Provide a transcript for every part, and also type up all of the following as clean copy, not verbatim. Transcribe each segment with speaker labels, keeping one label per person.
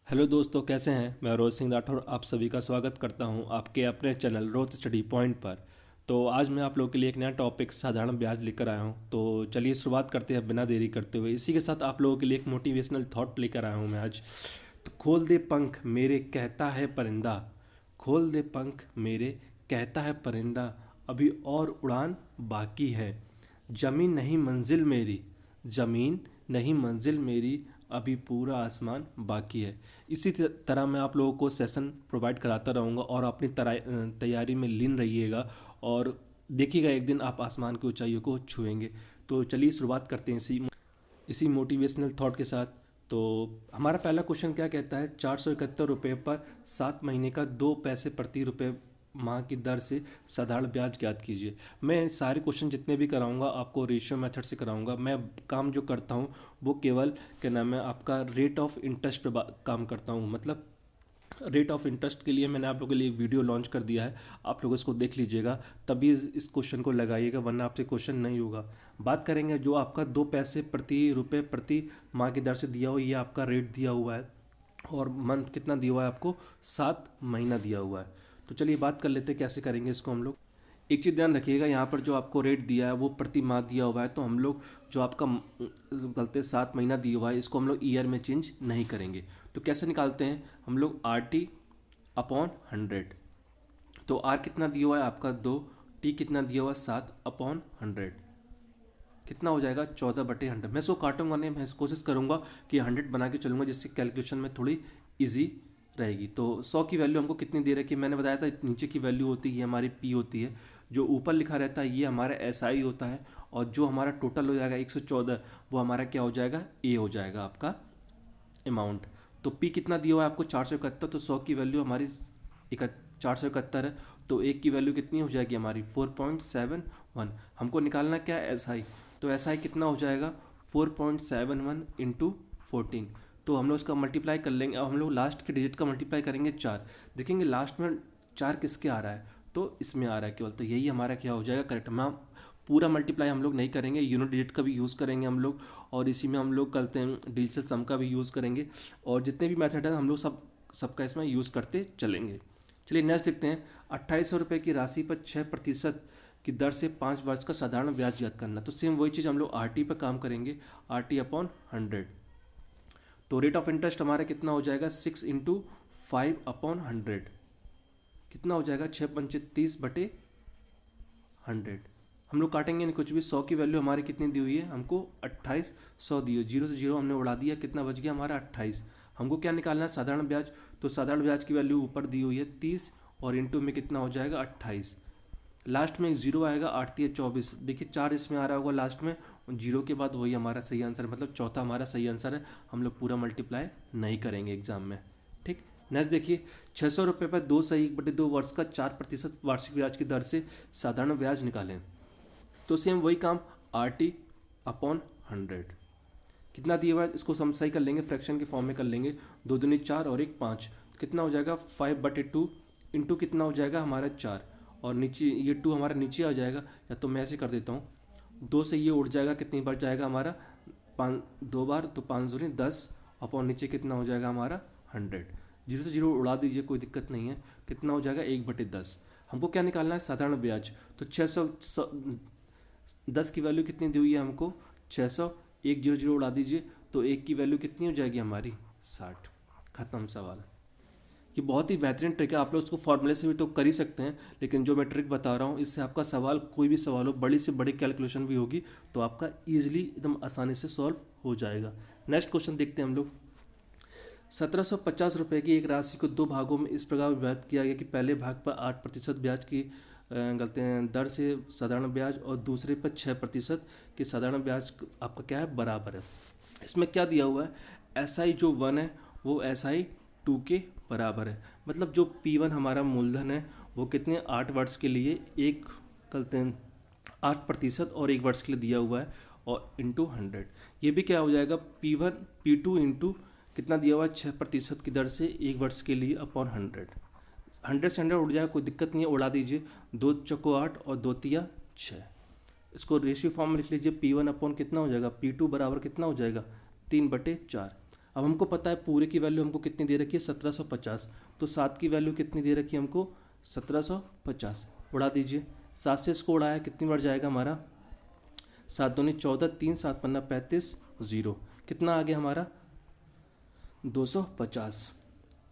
Speaker 1: Hello दोस्तों, कैसे हैं। मैं रोज सिंह राठौर आप सभी का स्वागत करता हूं आपके अपने चैनल रोज स्टडी पॉइंट पर। तो आज मैं आप लोगों के लिए एक नया टॉपिक साधारण ब्याज लेकर आया हूं। तो चलिए शुरुआत करते हैं बिना देरी करते हुए। इसी के साथ आप लोगों के लिए एक मोटिवेशनल थॉट लेकर आया हूं मैं आज। तो खोल दे पंख मेरे कहता है परिंदा, खोल दे पंख मेरे कहता है परिंदा, अभी और उड़ान बाकी है। जमीन नहीं मंजिल मेरी, जमीन नहीं मंजिल मेरी, अभी पूरा आसमान बाकी है। इसी तरह मैं आप लोगों को सेशन प्रोवाइड कराता रहूँगा और अपनी तैयारी में लीन रहिएगा और देखिएगा एक दिन आप आसमान की ऊंचाइयों को छुएंगे। तो चलिए शुरुआत करते हैं इसी मोटिवेशनल थॉट के साथ। तो हमारा पहला क्वेश्चन क्या कहता है, 471 रुपये पर 7 महीने का 2 पैसे प्रति रुपये माह की दर से साधारण ब्याज ज्ञात कीजिए। मैं सारे क्वेश्चन जितने भी कराऊंगा आपको रेशियो मेथड से कराऊंगा। मैं काम जो करता हूं वो केवल क्या नाम है आपका रेट ऑफ इंटरेस्ट पे काम करता हूं। मतलब रेट ऑफ इंटरेस्ट के लिए मैंने आप लोगों के लिए वीडियो लॉन्च कर दिया है, आप लोग इसको देख लीजिएगा तभी इस क्वेश्चन को लगाइएगा, वरना आपसे क्वेश्चन नहीं होगा। बात करेंगे जो आपका 2 पैसे प्रति रुपये प्रति माह की दर से दिया हुआ, ये आपका रेट दिया हुआ है और मंथ कितना दिया हुआ है आपको, 7 महीना दिया हुआ है। तो चलिए बात कर लेते हैं कैसे करेंगे इसको हम लोग। एक चीज़ ध्यान रखिएगा, यहाँ पर जो आपको रेट दिया है वो प्रति माह दिया हुआ है, तो हम लोग जो आपका गलते 7 महीना दिया हुआ है इसको हम लोग ईयर में चेंज नहीं करेंगे। तो कैसे निकालते हैं हम लोग, RT/100। तो आर कितना दिया हुआ है आपका 2, टी कितना दिया हुआ है 7/100, कितना हो जाएगा 14/100। मैं इसको काटूंगा नहीं, मैं कोशिश करूंगा कि 100 बना के चलूंगा जिससे कैलकुलेशन में थोड़ी ईजी रहेगी। तो 100 की वैल्यू हमको कितनी दे रखी है, मैंने बताया था नीचे की वैल्यू होती है हमारी पी होती है, जो ऊपर लिखा रहता है ये हमारा SI होता है, और जो हमारा टोटल हो जाएगा 114 वो हमारा क्या हो जाएगा, ए हो जाएगा आपका अमाउंट। तो पी कितना दिया हुआ है आपको 471, तो 100 की वैल्यू हमारी 471 है, तो एक की वैल्यू कितनी हो जाएगी हमारी 4.71। हमको निकालना क्या है SI, तो SI कितना हो जाएगा 4.71 इंटू 14। तो हम लोग इसका मल्टीप्लाई कर लेंगे। अब हम लोग लास्ट के डिजिट का मल्टीप्लाई करेंगे 4, देखेंगे लास्ट में 4 किसके आ रहा है, तो इसमें आ रहा है केवल, तो यही हमारा क्या हो जाएगा करेक्ट। हम पूरा मल्टीप्लाई हम लोग नहीं करेंगे, यूनिट डिजिट का भी यूज़ करेंगे हम लोग, और इसी में हम लोग करते हैं डिजिटल सम का भी यूज़ करेंगे, और जितने भी मेथड है हम लोग सबका इसमें यूज़ करते चलेंगे। चलिए नेक्स्ट देखते हैं, 2800 रुपये की राशि पर 6% की दर से 5 वर्ष का साधारण ब्याज याद करना। तो सेम वही चीज़ हम लोग RT पर काम करेंगे, RT/100। तो रेट ऑफ इंटरेस्ट हमारा कितना हो जाएगा 6 इंटू 5/100, कितना हो जाएगा 6×5 30/100। हम लोग काटेंगे नहीं कुछ भी। 100 की वैल्यू हमारी कितनी दी हुई है हमको 2800 दी हुई, जीरो से जीरो हमने उड़ा दिया, कितना बच गया हमारा 28। हमको क्या निकालना है साधारण ब्याज, तो साधारण ब्याज की वैल्यू ऊपर दी हुई है 30 और इंटू में कितना हो जाएगा 28। लास्ट में एक जीरो आएगा, 8×3 = 24। देखिए 4 इसमें आ रहा होगा लास्ट में, जीरो के बाद वही हमारा सही आंसर है, मतलब चौथा हमारा सही आंसर है। हम लोग पूरा मल्टीप्लाई नहीं करेंगे एग्जाम में, ठीक। नेक्स्ट देखिए, 600 रुपये पर 2 सही 1/2 वर्ष का 4% वार्षिक ब्याज की दर से साधारण ब्याज निकालें। तो सेम वही काम, RT/100 कितना दिया हुआ है इसको हम सही कर लेंगे, फ्रैक्शन के फॉर्म में कर लेंगे, 2 दूनी 4 और 1 5, कितना हो जाएगा 5/2 इंटू कितना हो जाएगा हमारा 4, और नीचे ये 2 हमारा नीचे आ जाएगा, या तो मैं ऐसे कर देता हूँ, 2 से ये उड़ जाएगा, कितनी बार जाएगा हमारा 5 2 बार, तो 5 दूनी 10 अपॉन नीचे कितना हो जाएगा हमारा 100। जीरो से जीरो उड़ा दीजिए कोई दिक्कत नहीं है, कितना हो जाएगा 1/10। हमको क्या निकालना है साधारण ब्याज, तो 610 की वैल्यू कितनी दी हुई है हमको 600, 1 0 0 उड़ा दीजिए, तो 1 की वैल्यू कितनी हो जाएगी हमारी 60। खत्म सवाल। ये बहुत ही बेहतरीन ट्रिक है, आप लोग उसको फॉर्मूले से भी तो कर ही सकते हैं, लेकिन जो मैं ट्रिक बता रहा हूँ इससे आपका सवाल कोई भी सवाल हो, बड़ी से बड़ी कैलकुलेशन भी होगी तो आपका ईजिली एकदम आसानी से सॉल्व हो जाएगा। नेक्स्ट क्वेश्चन देखते हैं हम लोग। 1750 रुपये की एक राशि को 2 भागों में इस प्रकार विभाजित किया गया कि पहले भाग पर 8% ब्याज की गलते हैं दर से साधारण ब्याज और दूसरे पर 6% के साधारण ब्याज आपका क्या है बराबर है। इसमें क्या दिया हुआ है, SI जो 1 है वो SI 2 के बराबर है। मतलब जो P1 हमारा मूलधन है वो कितने 8 वर्ष के लिए एक कहते हैं 8% और 1 वर्ष के लिए दिया हुआ है, और इंटू 100। ये भी क्या हो जाएगा P1 P2 इंटू कितना दिया हुआ है 6% की दर से 1 वर्ष के लिए अपॉन 100। 100 से 100 उड़ जाएगा, कोई दिक्कत नहीं है, उड़ा दीजिए, 2 चौको 8 और 2 तिया 6। इसको रेशियो फॉर्म में लिख लीजिए, P1 अपॉन कितना हो जाएगा P2 बराबर कितना हो जाएगा 3/4। अब हमको पता है पूरे की वैल्यू हमको कितनी दे रखी है 1750, तो 7 की वैल्यू कितनी दे रखी है हमको 1750। उड़ा दीजिए, 7 से इसको उड़ाया कितनी बार जाएगा हमारा, 7 दूनी 14, 3 7 पन्ना 35, 0, कितना आ गया हमारा 250।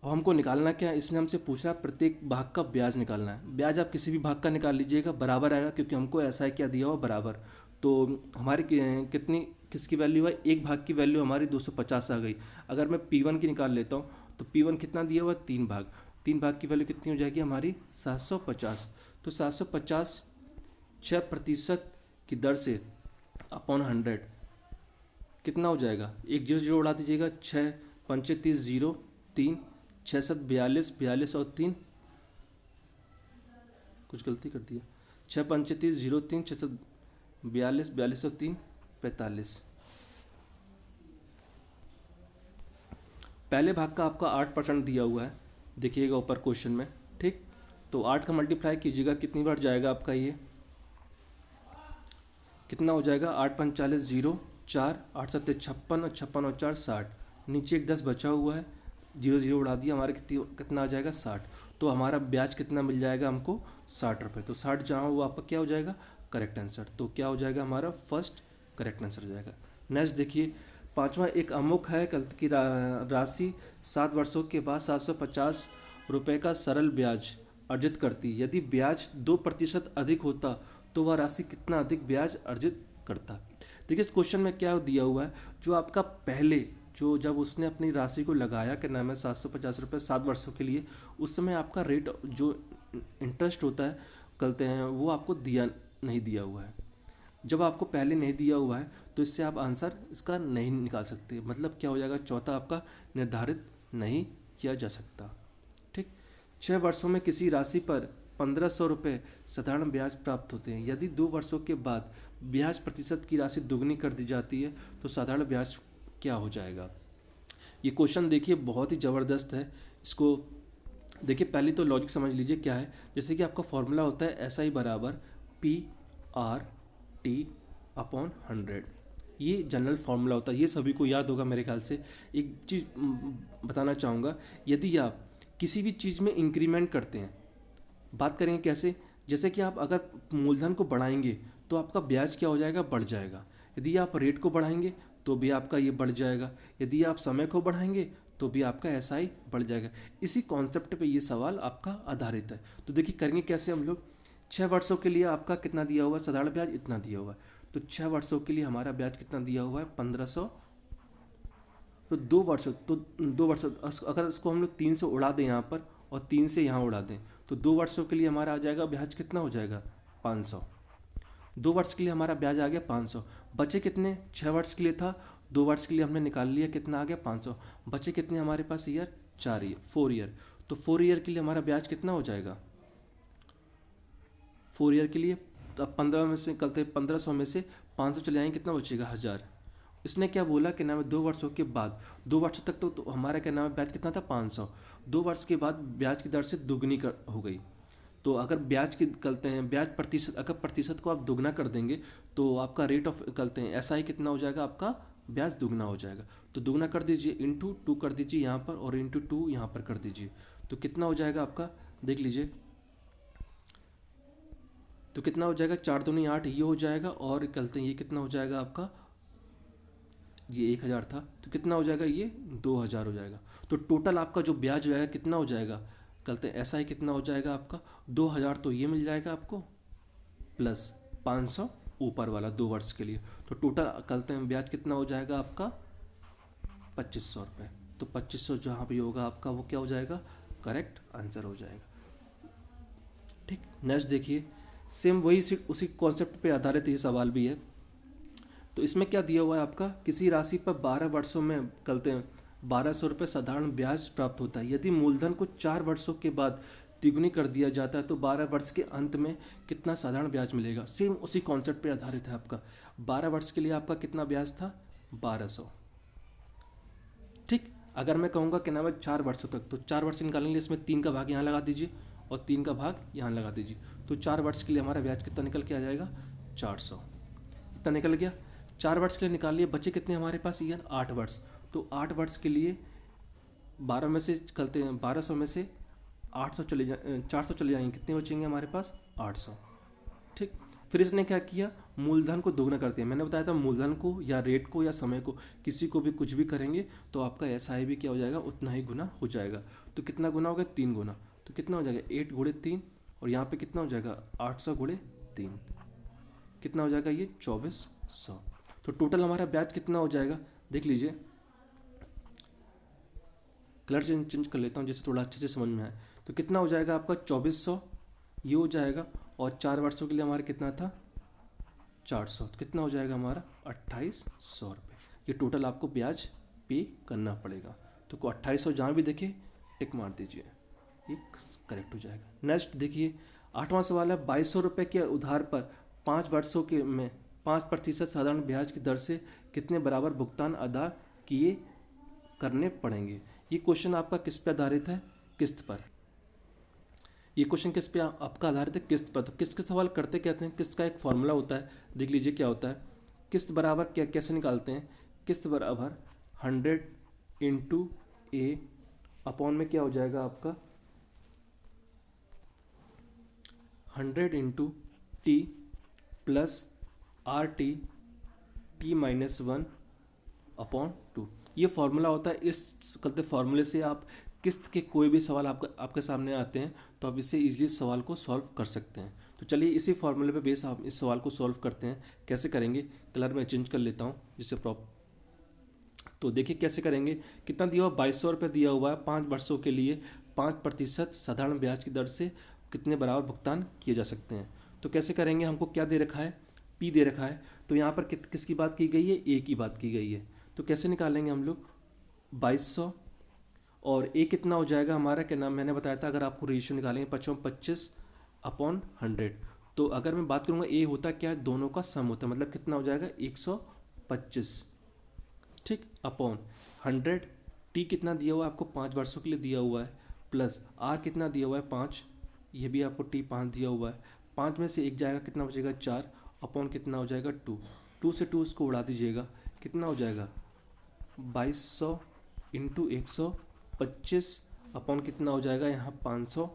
Speaker 1: अब हमको निकालना क्या है, इसने हमसे पूछा प्रत्येक भाग का ब्याज निकालना है। ब्याज आप किसी भी भाग का निकाल लीजिएगा, बराबर आएगा, क्योंकि हमको ऐसा है क्या दिया हुआ बराबर। तो हमारी कितनी किसकी वैल्यू है, एक भाग की वैल्यू हमारी 250 आ गई। अगर मैं P1 की निकाल लेता हूँ तो P1 कितना दिया हुआ, 3 भाग, 3 भाग की वैल्यू कितनी हो जाएगी हमारी 750। तो 750 6% की दर से अपॉन 100 कितना हो जाएगा, एक जीरो जीरो उड़ा दीजिएगा, 6 पंचे 30, 0 3 6 7 42, 42 और 3 कुछ गलती कर दिया, 6 पंचे 30, 0 3 6 7 42, 42 और 3 45। पहले भाग का आपका 8% दिया हुआ है, देखिएगा ऊपर क्वेश्चन में, ठीक। तो 8 का मल्टीप्लाई कीजिएगा, कितनी बार जाएगा आपका ये, कितना हो जाएगा, 8 5 40, 0 4 8 7 56 और 56 और 4 60, नीचे एक 10 बचा हुआ है, 0 0 उड़ा दिया, हमारे कितना आ जाएगा 60। तो हमारा ब्याज कितना मिल जाएगा हमको 60 रुपये। तो 60 जहाँ वो आपका क्या हो जाएगा करेक्ट आंसर। तो क्या हो जाएगा हमारा फर्स्ट करेक्ट आंसर हो जाएगा। नेक्स्ट देखिए, पांचवा, एक अमुक है कल की राशि 7 वर्षों के बाद 750 रुपये का सरल ब्याज अर्जित करती। यदि ब्याज 2% अधिक होता तो वह राशि कितना अधिक ब्याज अर्जित करता। देखिए इस क्वेश्चन में क्या दिया हुआ है, जो आपका पहले जो जब उसने अपनी राशि को लगाया, क्या नाम है 750 रुपये 7 वर्षों के लिए, उस समय आपका रेट जो इंटरेस्ट होता है कहते हैं वो आपको नहीं दिया हुआ है। जब आपको पहले नहीं दिया हुआ है तो इससे आप आंसर इसका नहीं निकाल सकते, मतलब क्या हो जाएगा, चौथा आपका निर्धारित नहीं किया जा सकता, ठीक। 6 वर्षों में किसी राशि पर 1500 रुपये साधारण ब्याज प्राप्त होते हैं। यदि 2 वर्षों के बाद ब्याज प्रतिशत की राशि दुगनी कर दी जाती है तो साधारण ब्याज क्या हो जाएगा। ये क्वेश्चन देखिए बहुत ही ज़बरदस्त है। इसको देखिए पहले तो लॉजिक समझ लीजिए क्या है। जैसे कि आपका फॉर्मूला होता है SI बराबर PRT अपॉन 100, ये जनरल फार्मूला होता है, ये सभी को याद होगा मेरे ख्याल से। एक चीज़ बताना चाहूँगा, यदि आप किसी भी चीज़ में इंक्रीमेंट करते हैं, बात करेंगे कैसे, जैसे कि आप अगर मूलधन को बढ़ाएंगे तो आपका ब्याज क्या हो जाएगा, बढ़ जाएगा। यदि आप रेट को बढ़ाएंगे तो भी आपका ये बढ़ जाएगा। यदि आप समय को बढ़ाएंगे तो भी आपका SI बढ़ जाएगा। इसी कॉन्सेप्ट पे ये सवाल आपका आधारित है। तो देखिए करेंगे कैसे हम लोग, 6 वर्षों के लिए आपका कितना दिया हुआ है, साधारण ब्याज इतना दिया हुआ है, तो 6 वर्षों के लिए हमारा ब्याज कितना दिया हुआ है 1500। तो 2 वर्षों अगर इसको हम लोग 3 से उड़ा दें यहाँ पर और 3 से यहाँ उड़ा दें तो 2 वर्षों के लिए हमारा आ जाएगा ब्याज कितना हो जाएगा 500। 2 वर्ष के लिए हमारा ब्याज आ गया 500। बचे कितने, 6 वर्ष के लिए था, 2 वर्ष के लिए हमने निकाल लिया, कितना आ गया 500। बचे कितने हमारे पास ईयर, 4 ईयर। तो 4 ईयर के लिए हमारा ब्याज कितना हो जाएगा, 4 ईयर के लिए। अब 15 में से निकलते 1500 में से 500 चले आएंगे, कितना बचेगा 1000। इसने क्या बोला कि नाम है 2 वर्षों के बाद, 2 वर्ष तक तो हमारा क्या नाम है ब्याज कितना था 500, 2 वर्ष के बाद ब्याज की दर से दुगनी हो गई। तो अगर ब्याज की करते हैं ब्याज प्रतिशत, अगर प्रतिशत को आप दुगना कर देंगे तो आपका रेट ऑफ करते हैं SI कितना हो जाएगा, आपका ब्याज दुगना हो जाएगा। तो दुगना कर दीजिए, इंटू 2 कर दीजिए यहाँ पर और इंटू 2 यहाँ पर कर दीजिए, तो कितना हो जाएगा आपका, देख लीजिए तो कितना हो जाएगा, 4 दूनी 8 ये हो जाएगा, और कहते हैं ये कितना हो जाएगा आपका, ये 1000 था तो कितना हो जाएगा, ये 2000 हो जाएगा। तो टोटल आपका जो ब्याज हो जाएगा कितना हो जाएगा, कहते हैं SI कितना हो जाएगा आपका 2000, तो ये मिल जाएगा आपको प्लस 500 ऊपर वाला 2 वर्ष के लिए। तो टोटल कहते हैं ब्याज कितना हो जाएगा आपका 2500 रुपये। तो 2500 जहाँ भी होगा आपका वो क्या हो जाएगा, करेक्ट आंसर हो जाएगा, ठीक। नेक्स्ट देखिए, सेम वही उसी कॉन्सेप्ट पे आधारित ये सवाल भी है। तो इसमें क्या दिया हुआ है आपका, किसी राशि पर 12 वर्षों में कहते हैं 1200 रुपये साधारण ब्याज प्राप्त होता है। यदि मूलधन को 4 वर्षों के बाद तिगुनी कर दिया जाता है तो 12 वर्ष के अंत में कितना साधारण ब्याज मिलेगा। सेम उसी कॉन्सेप्ट पे आधारित है आपका। 12 वर्ष के लिए आपका कितना ब्याज था 1200, ठीक। अगर मैं कहूँगा कि ना मैं 4 वर्षों तक, तो 4 वर्ष निकालने के लिए इसमें 3 का भाग यहाँ लगा दीजिए और 3 का भाग यहाँ लगा दीजिए, तो 4 वर्ष के लिए हमारा ब्याज कितना निकल के आ जाएगा 400। इतना निकल गया। 4 वर्ष के लिए निकाल लिए, बचे कितने हमारे पास ईयर 8 वर्ष, तो 8 वर्ष के लिए 12 में से करते हैं, 1200 में से 800 चले जाए, 400 चले जाएंगे, कितने बचेंगे हमारे पास 800। ठीक, फिर इसने क्या किया, मूलधन को दोगुना करते हैं। मैंने बताया था मूलधन को या रेट को या समय को किसी को भी कुछ भी करेंगे तो आपका SI भी क्या हो जाएगा, उतना ही गुना हो जाएगा। तो कितना गुना हो गया, 3 गुना। तो कितना हो जाएगा 8 गुणे 3, और यहाँ पे कितना हो जाएगा 800 गुणे 3, कितना हो जाएगा ये 2400। तो टोटल हमारा ब्याज कितना हो जाएगा, देख लीजिए, कलर चेंज कर लेता हूँ जिससे थोड़ा अच्छे से समझ में आए। तो कितना हो जाएगा आपका 2400 ये हो जाएगा, और 4 वर्षों के लिए हमारा कितना था 400, तो कितना हो जाएगा हमारा 2800 रुपये। ये टोटल आपको ब्याज पे करना पड़ेगा। तो 2800 जहाँ भी देखे टिक मार दीजिए, ये करेक्ट हो जाएगा। नेक्स्ट देखिए 8वां सवाल है, 2200 रुपये के उधार पर 5 वर्षों के में 5% साधारण ब्याज की दर से कितने बराबर भुगतान अदा किए करने पड़ेंगे। ये क्वेश्चन आपका किस पे आधारित है, किस्त पर। ये क्वेश्चन किस पे आपका आधारित है, किस्त पर। तो किस्त के सवाल करते कहते हैं, किस्त का एक फॉर्मूला होता है, देख लीजिए क्या होता है। किस्त बराबर क्या कैसे निकालते हैं, किस्त बराबर 100 इंटू ए अपॉन में क्या हो जाएगा आपका 100 into T plus RT T-1 upon 2। ये फॉर्मूला होता है। इस कहते फॉर्मूले से आप किस्त के कोई भी सवाल आपके सामने आते हैं तो आप इससे इजीली सवाल को सॉल्व कर सकते हैं। तो चलिए इसी फॉर्मूले पे बेस आप इस सवाल को सॉल्व करते हैं। कैसे करेंगे, कलर में चेंज कर लेता हूँ जिससे तो देखिए कैसे करेंगे। कितना दिया हुआ 2200 रुपये दिया हुआ है, 5 वर्षों के लिए 5% साधारण ब्याज की दर से कितने बराबर भुगतान किए जा सकते हैं। तो कैसे करेंगे, हमको क्या दे रखा है, P दे रखा है। तो यहाँ पर किसकी बात की गई है, A की बात की गई है। तो कैसे निकालेंगे हम लोग 2200, और A कितना हो जाएगा हमारा, क्या नाम मैंने बताया था, अगर आपको रेशियो निकालेंगे 25 अपॉन 100। तो अगर मैं बात करूँगा A होता क्या है, दोनों का सम होता है, मतलब कितना हो जाएगा 125, ठीक, अपॉन 100। T कितना दिया हुआ है आपको 5 वर्षों के लिए दिया हुआ है, प्लस R कितना दिया हुआ है 5, ये भी आपको T 5 दिया हुआ है। 5 में से 1 जाएगा, कितना बचेगा 4, अपॉन कितना हो जाएगा 2 से 2 उसको उड़ा दीजिएगा, कितना हो जाएगा 2200 इंटू 125 अपॉन कितना हो जाएगा यहाँ 500,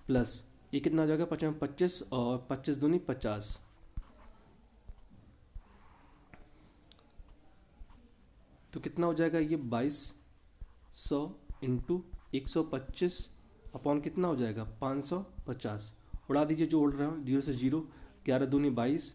Speaker 1: प्लस ये कितना हो जाएगा 25 और 25 दूनी 50, तो कितना हो जाएगा ये 2200 इंटू 125 अपॉन कितना हो जाएगा 550, उड़ा दीजिए जो उड़ रहा हूँ 0 से 0, 11 दूनी 22,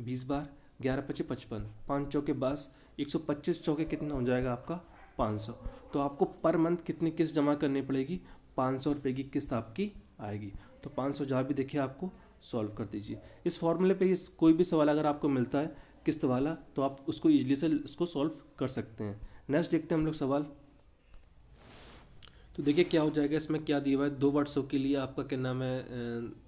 Speaker 1: 20 बार, 11 पचे 55, 5 चौके 22, 125 चौके कितना हो जाएगा आपका 500। तो आपको पर मंथ कितनी किस्त जमा करनी पड़ेगी, 500 रुपये की किस्त आपकी आएगी। तो 500 जहाँ भी देखिए आपको सॉल्व कर दीजिए। इस फॉर्मूले पे इस कोई भी सवाल अगर आपको मिलता है किस्त वाला तो आप उसको इजीली से इसको सॉल्व कर सकते हैं। नेक्स्ट देखते हैं हम लोग सवाल। तो देखिए क्या हो जाएगा, इसमें क्या दिया हुआ है, 2 वर्षों के लिए आपका क्या नाम है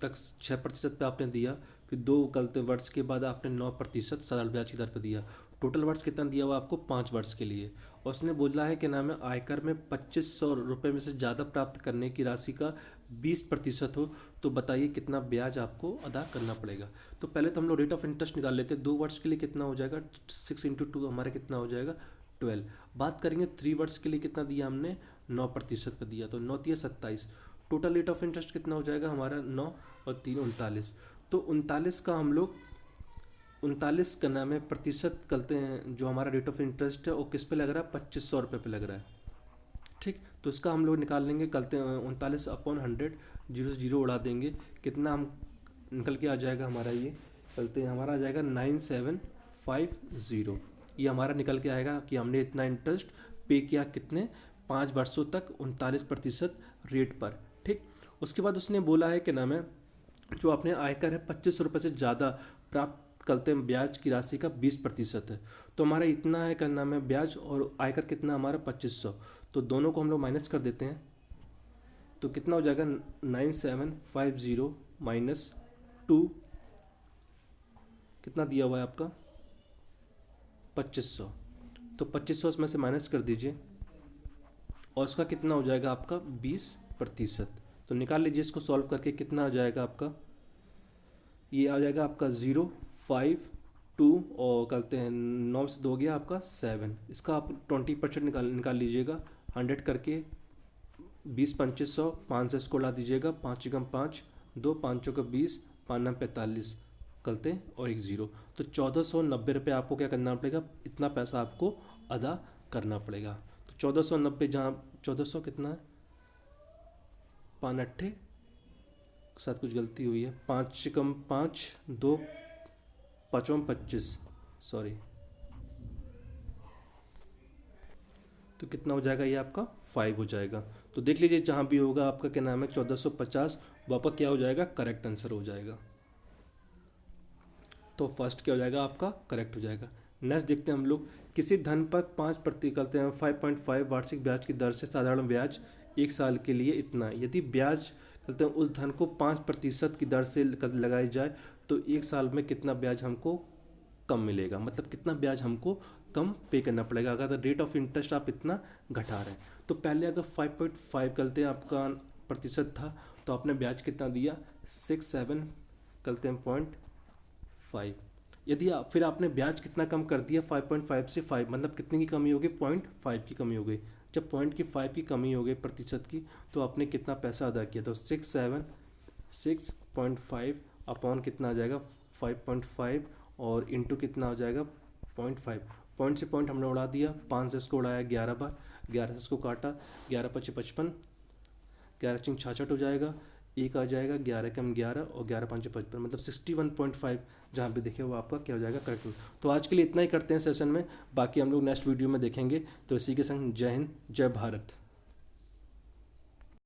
Speaker 1: तक 6% पे आपने दिया, फिर 2 कलते वर्ष के बाद आपने 9% साधारण ब्याज की दर पर दिया। टोटल वर्ष कितना दिया हुआ आपको 5 वर्ष के लिए, और उसने बोला है कि नाम है आयकर में 2500 रुपये में से ज़्यादा प्राप्त करने की राशि का 20% हो, तो बताइए कितना ब्याज आपको अदा करना पड़ेगा। तो पहले तो हम लोग रेट ऑफ इंटरेस्ट निकाल लेते हैं। 2 वर्ष के लिए कितना हो जाएगा 6 इंटू 2 हमारा कितना हो जाएगा 12। बात करेंगे 3 वर्ष के लिए कितना दिया हमने 9% पर दिया, तो 9 तिया 27, टोटल रेट ऑफ इंटरेस्ट कितना हो जाएगा हमारा 9 और 3 39। तो 39 का हम लोग 39 का नाम है प्रतिशत करते हैं, जो हमारा रेट ऑफ इंटरेस्ट है वो किस पे लग रहा है 2500 रुपये पे लग रहा है, ठीक। तो इसका हम लोग निकाल लेंगे, करते हैं 39 अपॉन 100, 0 से 0 उड़ा देंगे, कितना हम निकल के आ जाएगा हमारा, ये करते हैं हमारा आ जाएगा 9750। ये हमारा निकल के आएगा कि हमने इतना इंटरेस्ट पे किया कितने 5 वर्षों तक 39% रेट पर, ठीक। उसके बाद उसने बोला है कि नाम है जो अपने आयकर है 25 रुपये से ज़्यादा प्राप्त करते हैं ब्याज की राशि का 20% है। तो हमारा इतना है का नाम है ब्याज, और आयकर कितना हमारा 2500, तो दोनों को हम लोग माइनस कर देते हैं। तो कितना हो जाएगा 9750 माइनस 2, कितना दिया हुआ है आपका 2500, तो 2500 इसमें से माइनस कर दीजिए, और उसका कितना हो जाएगा आपका 20%। तो निकाल लीजिए इसको सॉल्व करके, कितना आ जाएगा आपका, ये आ जाएगा आपका 05 टू और करते हैं 9 से 2 गया आपका 7, इसका आप 20% निकाल लीजिएगा। 100 करके 20 25 100, 5 से इसको ला दीजिएगा, 5 एकम 5, 2 5 का 20, 5 9 45 करते हैं और एक ज़ीरो। तो 1490 रुपये आपको क्या करना पड़ेगा, इतना पैसा आपको अदा करना पड़ेगा। तो 1490, जहाँ 1400 कितना है, 5 अट्ठे साथ कुछ गलती हुई है, 5 एकम 5, 2 5 25, सॉरी, तो कितना हो जाएगा, ये आपका 5 हो जाएगा। तो देख लीजिए जहाँ भी होगा आपका क्या नाम है 1450, वो आपका क्या हो जाएगा, करेक्ट आंसर हो जाएगा। तो फर्स्ट क्या हो जाएगा आपका, करेक्ट हो जाएगा। नेक्स्ट देखते हैं हम लोग, किसी धन पर 5% करते हैं 5.5 वार्षिक ब्याज की दर से साधारण ब्याज 1 साल के लिए इतना है। यदि ब्याज कहते हैं उस धन को 5% की दर से लगाई जाए तो 1 साल में कितना ब्याज हमको कम मिलेगा, मतलब कितना ब्याज हमको कम पे करना पड़ेगा अगर रेट ऑफ इंटरेस्ट आप इतना घटा रहे हैं। तो पहले अगर 5.5 करते हैं आपका प्रतिशत था, तो आपने ब्याज कितना दिया, 6-7 करते हैं 0.5। यदि आप फिर आपने ब्याज कितना कम कर दिया, 5.5 से 5, मतलब कितने की कमी हो गई, 0.5 की कमी हो गई। जब 0.5 की कमी हो गई प्रतिशत की, तो आपने कितना पैसा अदा किया, तो 6.5 अपॉन कितना आ जाएगा 5.5 और इंटू कितना हो जाएगा 0.5। पॉइंट से पॉइंट हमने उड़ा दिया, 5 से इसको उड़ाया 11 बार, 11 से इसको काटा, 11 पच्चीस 55, 11 चिंग 66 हो जाएगा, एक आ जाएगा, 11 कम 11 और 11 5 55, मतलब 61.5 जहाँ पे देखे वो आपका क्या हो जाएगा, करेक्ट। तो आज के लिए इतना ही करते हैं सेशन में, बाकी हम लोग नेक्स्ट वीडियो में देखेंगे। तो इसी के संग जय हिंद, जय भारत।